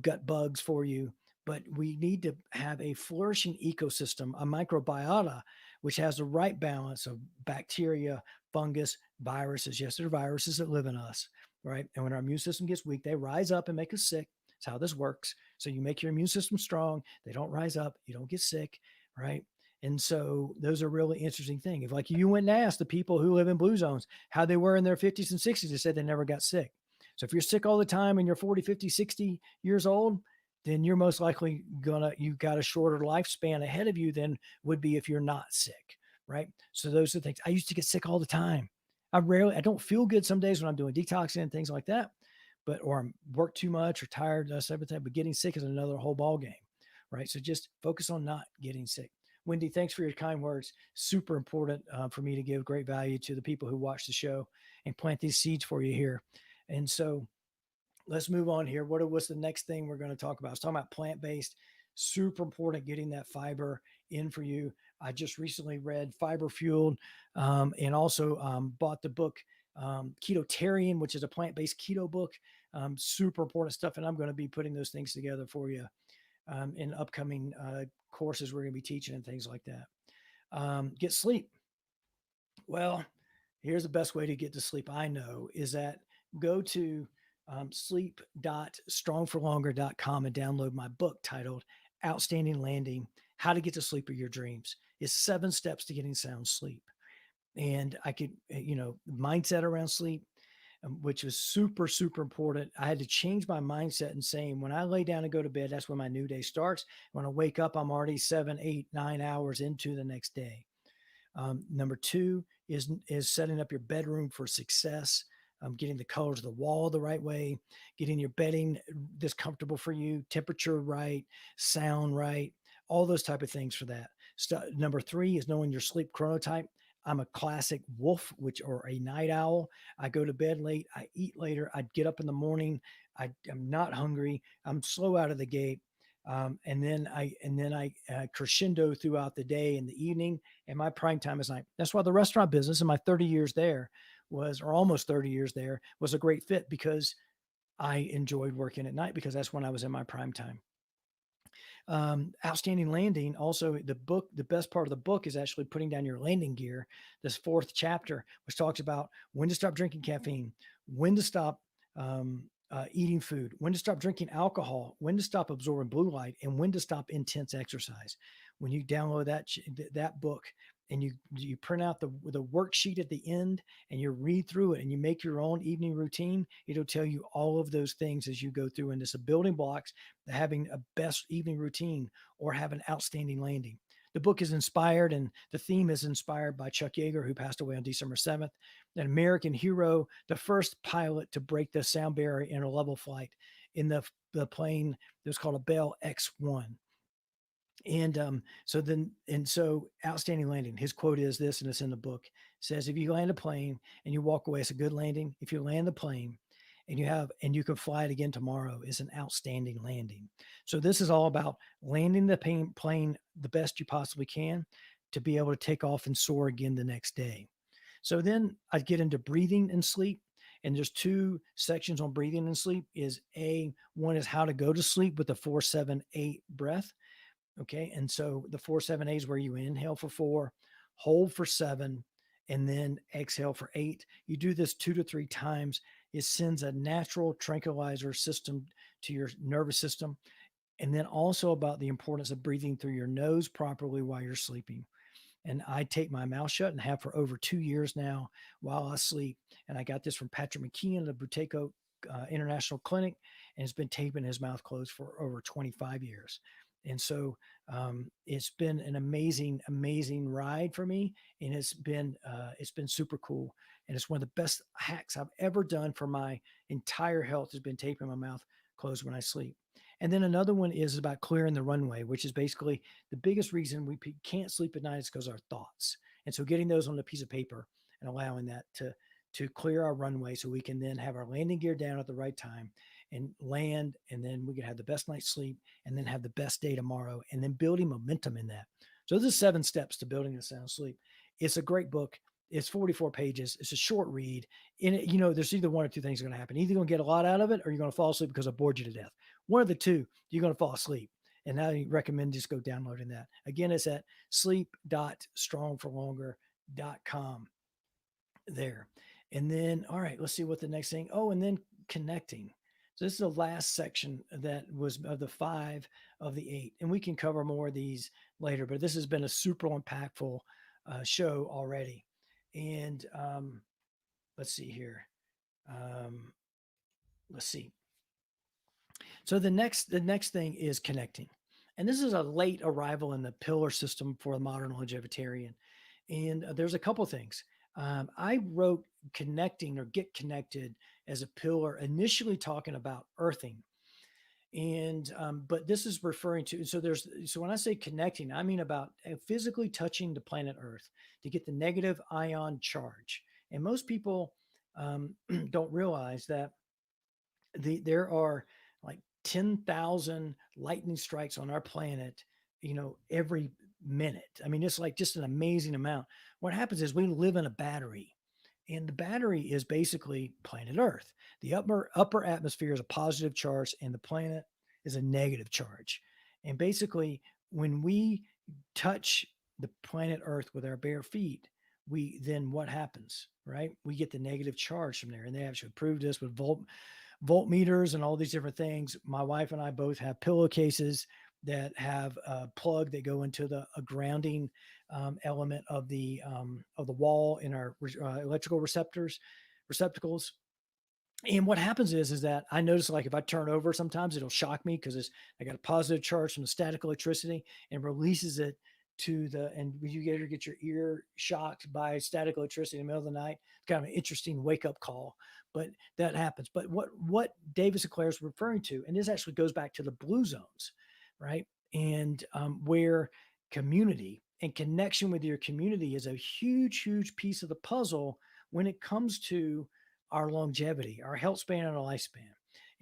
gut bugs for you. But we need to have a flourishing ecosystem, a microbiota, which has the right balance of bacteria, fungus, viruses. Yes, there are viruses that live in us, right? And when our immune system gets weak, they rise up and make us sick. That's how this works. So you make your immune system strong, they don't rise up, you don't get sick, right? And so those are really interesting things. If like you went and asked the people who live in blue zones how they were in their 50s and 60s, they said they never got sick. So if you're sick all the time and you're 40, 50, 60 years old, then you're most likely you got a shorter lifespan ahead of you than would be if you're not sick. Right. So those are the things. I used to get sick all the time. I don't feel good some days when I'm doing detoxing and things like that, or I'm work too much or tired, everything. But getting sick is another whole ball game. Right. So just focus on not getting sick. Wendy, thanks for your kind words. Super important for me to give great value to the people who watch the show and plant these seeds for you here. And so let's move on here. What's the next thing we're going to talk about? I was talking about plant based. Super important getting that fiber in for you. I just recently read Fiber Fueled, and also bought the book Ketotarian, which is a plant based keto book. Super important stuff. And I'm going to be putting those things together for you in upcoming courses we're going to be teaching and things like that. Get sleep. Well, here's the best way to get to sleep I know is that go to sleep.strongforlonger.com and download my book titled Outstanding Landing: How to Get to Sleep of Your Dreams. It's 7 steps to getting sound sleep. And I could, mindset around sleep, which was super, super important. I had to change my mindset and saying, when I lay down and go to bed, that's when my new day starts. When I wake up, I'm already 7, 8, 9 hours into the next day. Number 2 is setting up your bedroom for success. Getting the colors of the wall the right way, getting your bedding that's comfortable for you, temperature right, sound right, all those type of things for that. Number 3 is knowing your sleep chronotype. I'm a classic wolf, or a night owl. I go to bed late. I eat later. I get up in the morning. I'm not hungry. I'm slow out of the gate. And then I crescendo throughout the day and the evening, and my prime time is night. That's why the restaurant business in my 30 years there or almost 30 years there, was a great fit, because I enjoyed working at night, because that's when I was in my prime time. Outstanding Landing. Also, the best part of the book is actually putting down your landing gear. This 4th chapter, which talks about when to stop drinking caffeine, when to stop eating food, when to stop drinking alcohol, when to stop absorbing blue light, and when to stop intense exercise. When you download that book and you print out the worksheet at the end and you read through it and you make your own evening routine, it'll tell you all of those things as you go through. And it's a building blocks to having a best evening routine or have an outstanding landing. The book is inspired, and the theme is inspired by Chuck Yeager, who passed away on December 7th, an American hero, the first pilot to break the sound barrier in a level flight in the plane that was called a Bell X-1. And so outstanding landing. His quote is this, and it's in the book. It says, if you land a plane and you walk away, it's a good landing. If you land the plane and you can fly it again tomorrow, it's an outstanding landing. So this is all about landing the plane the best you possibly can to be able to take off and soar again the next day. So then I'd get into breathing and sleep. And there's two sections on breathing and sleep. One is how to go to sleep with the 4-7-8 breath. Okay. And so the 4-7-8 is where you inhale for 4, hold for 7, and then exhale for 8. You do this 2 to 3 times. It sends a natural tranquilizer system to your nervous system. And then also about the importance of breathing through your nose properly while you're sleeping. And I take my mouth shut and have for over 2 years now while I sleep. And I got this from Patrick McKeon at the Buteco International Clinic, and has been taping his mouth closed for over 25 years. And so it's been an amazing, amazing ride for me, and it's been super cool. And it's one of the best hacks I've ever done for my entire health has been taping my mouth closed when I sleep. And then another one is about clearing the runway, which is basically the biggest reason we can't sleep at night is because of our thoughts. And so getting those on a piece of paper and allowing that to clear our runway so we can then have our landing gear down at the right time and land, and then we can have the best night's sleep and then have the best day tomorrow, and then building momentum in that. So those are 7 steps to building a sound sleep. It's a great book. It's 44 pages. It's a short read. In it, there's either one or two things going to happen. Either you're going to get a lot out of it, or you're going to fall asleep because I bored you to death. One of the two, you're going to fall asleep. And I recommend just go downloading that. Again, it's at sleep.strongforlonger.com there. And then, all right, let's see what the next thing. Oh, and then connecting. So this is the last section that was of the 5 of the 8. And we can cover more of these later, but this has been a super impactful show already. And let's see here. Let's see. So the next thing is connecting. And this is a late arrival in the pillar system for the modern longevitarian. And there's a couple things. I wrote connecting or get connected as a pillar, initially talking about earthing. And but this is referring to so when I say connecting, I mean about physically touching the planet Earth to get the negative ion charge. And most people don't realize that there are like 10,000 lightning strikes on our planet, every minute. I mean, it's like just an amazing amount. What happens is we live in a battery, and the battery is basically planet Earth. The upper atmosphere is a positive charge, and the planet is a negative charge. And basically, when we touch the planet Earth with our bare feet, what happens, right? We get the negative charge from there. And they actually proved this with voltmeters and all these different things. My wife and I both have pillowcases that have a plug that go into a grounding element of the wall in our electrical receptacles. And what happens is that I notice, like, if I turn over, sometimes it'll shock me because I got a positive charge from the static electricity and releases it and you get your ear shocked by static electricity in the middle of the night. It's kind of an interesting wake up call, but that happens. But what David Sinclair is referring to, and this actually goes back to the blue zones, right? And where community and connection with your community is a huge, huge piece of the puzzle when it comes to our longevity, our health span, and our lifespan.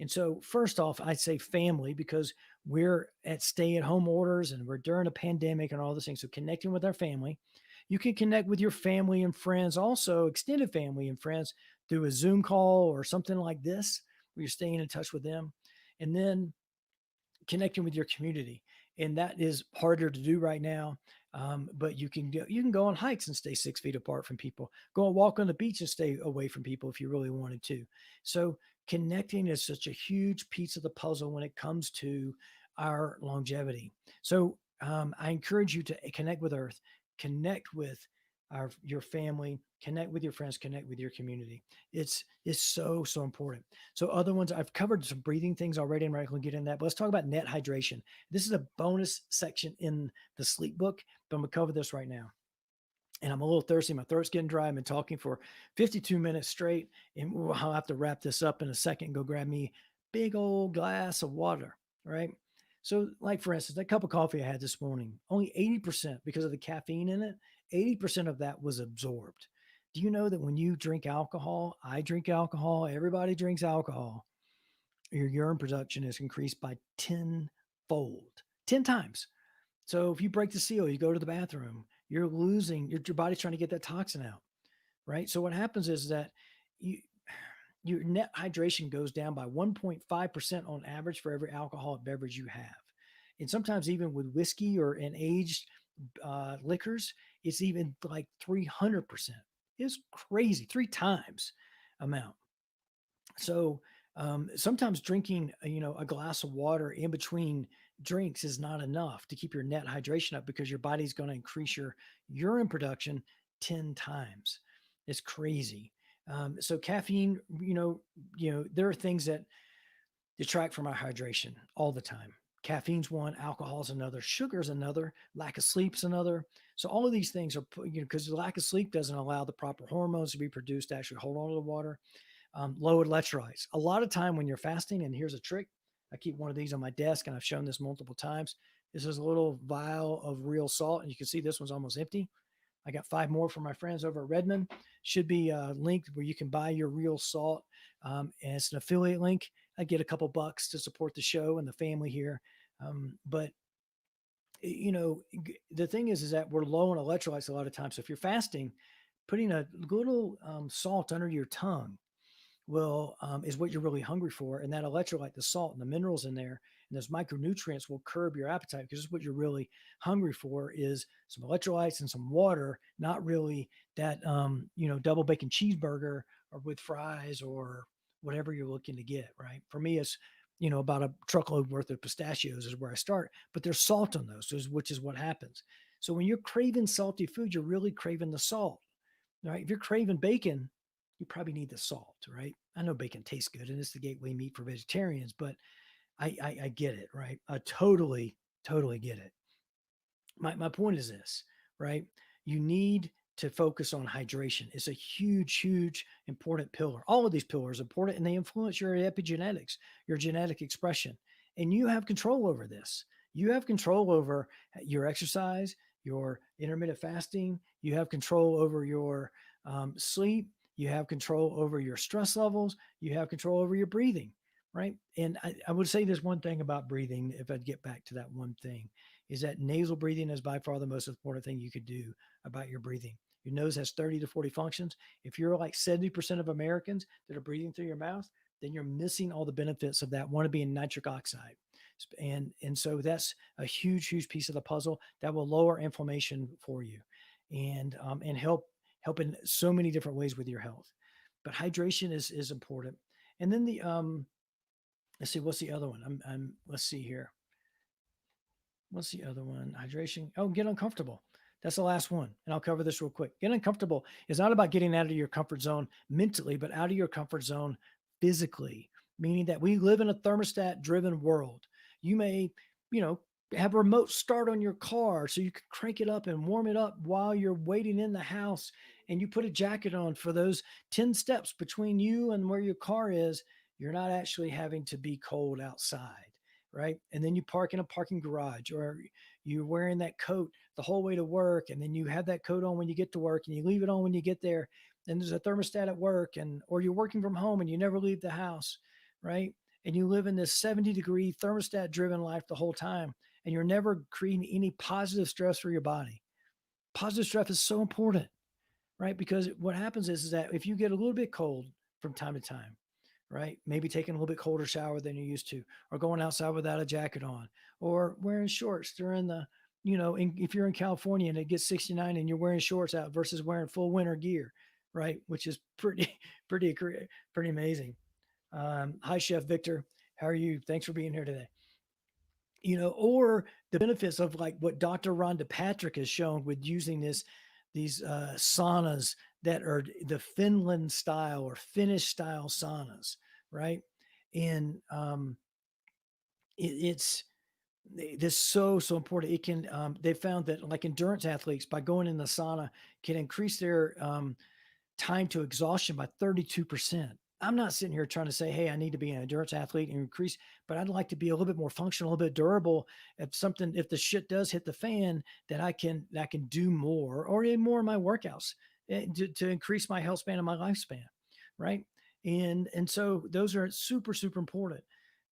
And so, first off, I'd say family, because we're at stay-at-home orders and we're during a pandemic and all those things. So, connecting with our family, you can connect with your family and friends, also extended family and friends, through a Zoom call or something like this, where you're staying in touch with them, and then connecting with your community. And that is harder to do right now. But you can go on hikes and stay 6 feet apart from people. Go and walk on the beach and stay away from people if you really wanted to. So connecting is such a huge piece of the puzzle when it comes to our longevity. So I encourage you to connect with Earth, connect with your family, connect with your friends, connect with your community. It's so important. So other ones I've covered some breathing things already, and we're not going to get in that. But let's talk about net hydration. This is a bonus section in the sleep book, but I'm going to cover this right now. And I'm a little thirsty. My throat's getting dry. I've been talking for 52 minutes straight, and I'll have to wrap this up in a second and go grab me big old glass of water. Right. So, like for instance, that cup of coffee I had this morning, only 80% because of the caffeine in it, 80% of that was absorbed. Do you know that when you drink alcohol, I drink alcohol, everybody drinks alcohol, your urine production is increased by 10-fold, 10 times. So if you break the seal, you go to the bathroom, you're losing your body's trying to get that toxin out, right? So what happens is that you your net hydration goes down by 1.5% on average for every alcoholic beverage you have. And sometimes even with whiskey or an aged liquors, it's even like 300%. It's crazy, three times amount. So sometimes drinking, a glass of water in between drinks is not enough to keep your net hydration up because your body's going to increase your urine production 10 times. It's crazy. So caffeine, there are things that detract from our hydration all the time. Caffeine's one, alcohol's another, sugar's another, lack of sleep's another. So all of these things are, because the lack of sleep doesn't allow the proper hormones to be produced to actually hold on to the water. Low electrolytes. A lot of time when you're fasting, and here's a trick. I keep one of these on my desk, and I've shown this multiple times. This is a little vial of real salt, and you can see this one's almost empty. I got 5 more from my friends over at Redmond. Should be linked where you can buy your real salt, and it's an affiliate link. I get a couple bucks to support the show and the family here. But the thing is that we're low on electrolytes a lot of times. So if you're fasting, putting a little salt under your tongue will is what you're really hungry for, and that electrolyte, the salt and the minerals in there, and those micronutrients will curb your appetite because what you're really hungry for is some electrolytes and some water, not really that double bacon cheeseburger or with fries or whatever you're looking to get. Right, for me it's about a truckload worth of pistachios is where I start, but there's salt on those, which is what happens. So when you're craving salty food, you're really craving the salt. Right, if you're craving bacon, you probably need the salt, right? I know bacon tastes good and it's the gateway meat for vegetarians, but I get it, right? I totally get it. My point is this, right? You need to focus on hydration. It's a huge important pillar. All of these pillars are important and they influence your epigenetics, your genetic expression. And you have control over this. You have control over your exercise, your intermittent fasting. You have control over your sleep. You have control over your stress levels. You have control over your breathing, right? And I would say there's one thing about breathing, if I'd get back to that one thing, is that nasal breathing is by far the most important thing you could do about your breathing. Your nose has 30 to 40 functions. If you're like 70% of Americans that are breathing through your mouth, then you're missing all the benefits of that, one of being nitric oxide. And so that's a huge piece of the puzzle that will lower inflammation for you and help in so many different ways with your health. But hydration is important. And then the let's see, what's the other one? Let's see here. What's the other one? Hydration. Oh, get uncomfortable. That's the last one. And I'll cover this real quick. Get uncomfortable is not about getting out of your comfort zone mentally, but out of your comfort zone physically, meaning that we live in a thermostat driven world. You may, you know, have a remote start on your car so you can crank it up and warm it up while you're waiting in the house, and you put a jacket on for those 10 steps between you and where your car is. You're not actually having to be cold outside, right? And then you park in a parking garage, or you're wearing that coat the whole way to work, and then you have that coat on when you get to work, and you leave it on when you get there. And there's a thermostat at work, and or you're working from home and you never leave the house, right? And you live in this 70-degree thermostat driven life the whole time, and you're never creating any positive stress for your body. Positive stress is so important, right? Because what happens is that if you get a little bit cold from time to time, right? Maybe taking a little bit colder shower than you used to, or going outside without a jacket on, or wearing shorts during the, if you're in California and it gets 69 and you're wearing shorts out versus wearing full winter gear, right? Which is pretty, pretty amazing. Hi, Chef Victor. How are you? Thanks for being here today. Or the benefits of like what Dr. Rhonda Patrick has shown with using this these saunas that are the Finland style or Finnish style saunas, right? And it's this so important. It can they found that like endurance athletes by going in the sauna can increase their time to exhaustion by 32%. I'm not sitting here trying to say, hey, I need to be an endurance athlete and increase, but I'd like to be a little bit more functional, a little bit durable. If the shit does hit the fan, that I can do more or even more in my workouts to increase my health span and my lifespan, right? And so those are super, super important.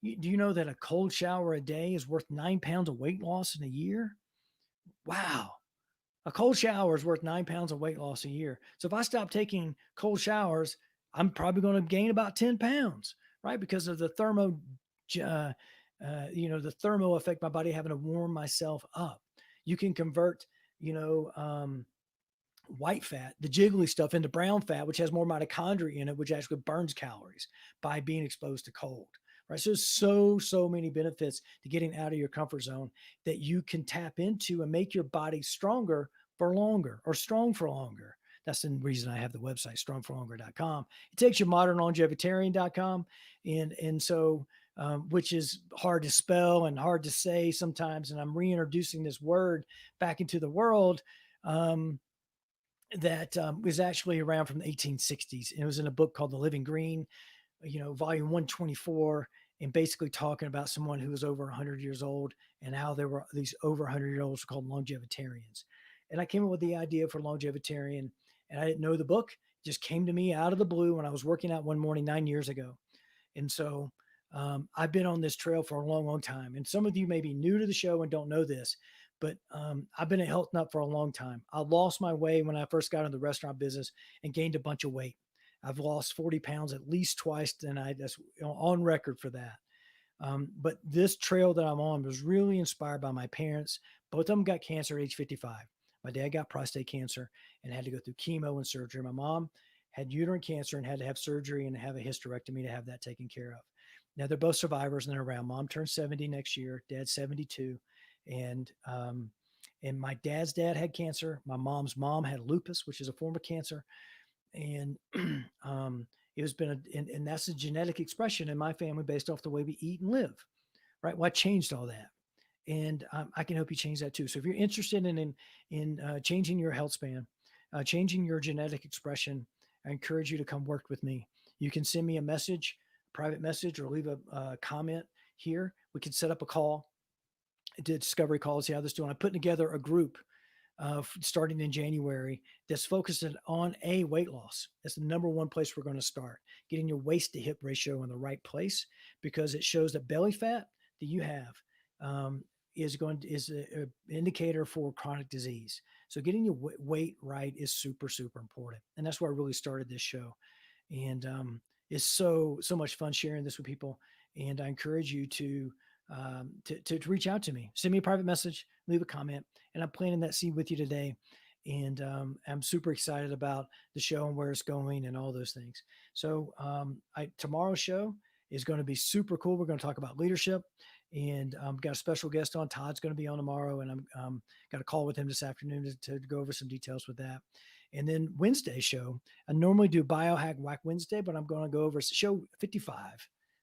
Do you know that a cold shower a day is worth 9 pounds of weight loss in a year? Wow. A cold shower is worth 9 pounds of weight loss a year. So if I stop taking cold showers, I'm probably going to gain about 10 pounds, right? Because of the uh, the thermo effect, my body having to warm myself up. You can convert, you know, white fat, the jiggly stuff, into brown fat, which has more mitochondria in it, which actually burns calories by being exposed to cold. Right. So there's so many benefits to getting out of your comfort zone that you can tap into and make your body stronger for longer or strong for longer. That's the reason I have the website strongforlonger.com. It takes you modernlongevitarian.com. And so which is hard to spell and hard to say sometimes. And I'm reintroducing this word back into the world. That was actually around from the 1860s. And it was in a book called The Living Green, volume 124, and basically talking about someone who was over 100 years old and how there were these over 100-year-olds called longevitarians. And I came up with the idea for longevitarian, and I didn't know the book. It just came to me out of the blue when I was working out one morning 9 years ago. And so I've been on this trail for a long, long time. And some of you may be new to the show and don't know this, but I've been a health nut for a long time. I lost my way when I first got into the restaurant business and gained a bunch of weight. I've lost 40 pounds at least twice, and that's on record for that. But this trail that I'm on was really inspired by my parents. Both of them got cancer at age 55. My dad got prostate cancer and had to go through chemo and surgery. My mom had uterine cancer and had to have surgery and have a hysterectomy to have that taken care of. Now they're both survivors and they're around. Mom turned 70 next year. Dad's 72. And my dad's dad had cancer. My mom's mom had lupus, which is a form of cancer. And it has been, and that's a genetic expression in my family based off the way we eat and live, right? Well, I changed all that. And I can help you change that too. So if you're interested in changing your health span, changing your genetic expression, I encourage you to come work with me. You can send me a message, private message, or leave a comment here. We can set up a call. I did discovery calls, see how this doing. I'm putting together a group starting in January that's focused on weight loss. That's the number one place we're going to start, getting your waist to hip ratio in the right place, because it shows that belly fat that you have is an indicator for chronic disease. So getting your weight right is super, super important. And that's where I really started this show. And it's so much fun sharing this with people. And I encourage you to reach out to me, send me a private message, leave a comment, and I'm planting that seed with you today. And I'm super excited about the show and where it's going and all those things. So tomorrow's show is going to be super cool. We're going to talk about leadership, and got a special guest on. Todd's going to be on tomorrow, and I'm got a call with him this afternoon to go over some details with that. And then Wednesday show, I normally do Biohack Whack Wednesday, but I'm going to go over show 55,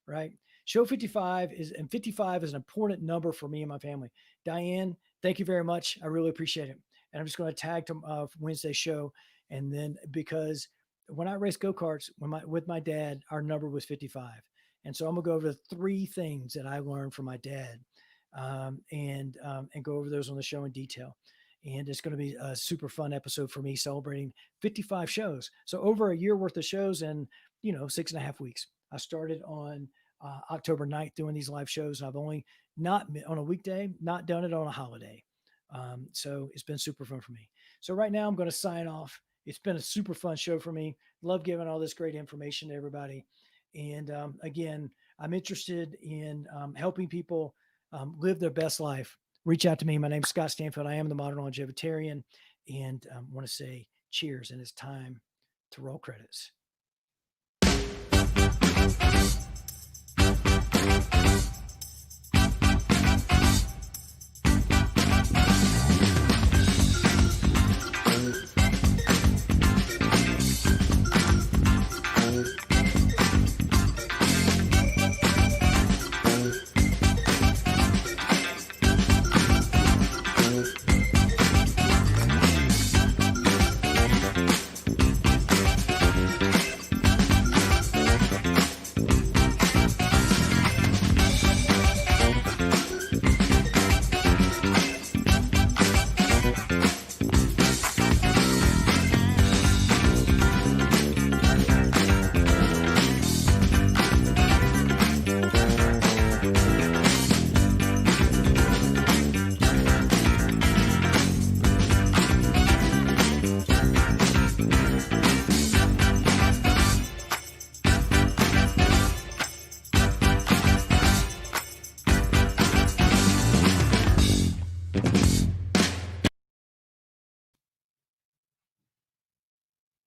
right? Show 55 is an important number for me and my family. Diane, thank you very much. I really appreciate it. And I'm just going to tag to Wednesday show. And then because when I raced go-karts with my dad, our number was 55. And so I'm going to go over the 3 things that I learned from my dad and go over those on the show in detail. And it's going to be a super fun episode for me, celebrating 55 shows. So over a year worth of shows in, 6.5 weeks. I started on October 9th doing these live shows. I've only not on a weekday, not done it on a holiday. So it's been super fun for me. So right now I'm going to sign off. It's been a super fun show for me. Love giving all this great information to everybody. And again, I'm interested in helping people live their best life. Reach out to me. My name's Scott Stanfield. I am the Modern Longevitarian, and want to say cheers. And it's time to roll credits.